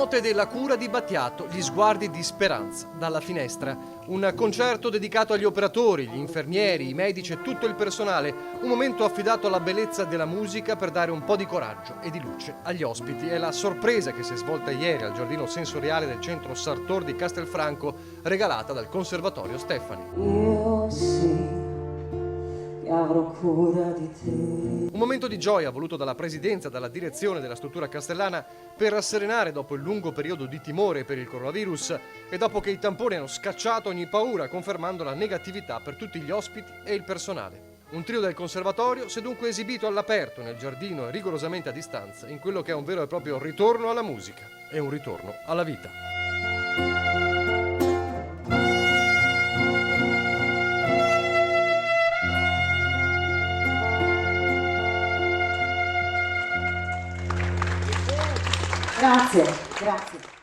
note della cura di Battiato, gli sguardi di speranza dalla finestra. Un concerto dedicato agli operatori, gli infermieri, i medici e tutto il personale. Un momento affidato alla bellezza della musica per dare un po' di coraggio e di luce agli ospiti. È la sorpresa che si è svolta ieri al giardino sensoriale del centro Sartor di Castelfranco, regalata dal Conservatorio Steffani. Io sì, che avrò cura di te. Un momento di gioia voluto dalla presidenza, dalla direzione della struttura castellana per rasserenare dopo il lungo periodo di timore per il coronavirus e dopo che i tamponi hanno scacciato ogni paura, confermando la negatività per tutti gli ospiti e il personale. Un trio del conservatorio si è dunque esibito all'aperto nel giardino e rigorosamente a distanza in quello che è un vero e proprio ritorno alla musica e un ritorno alla vita. Grazie, grazie.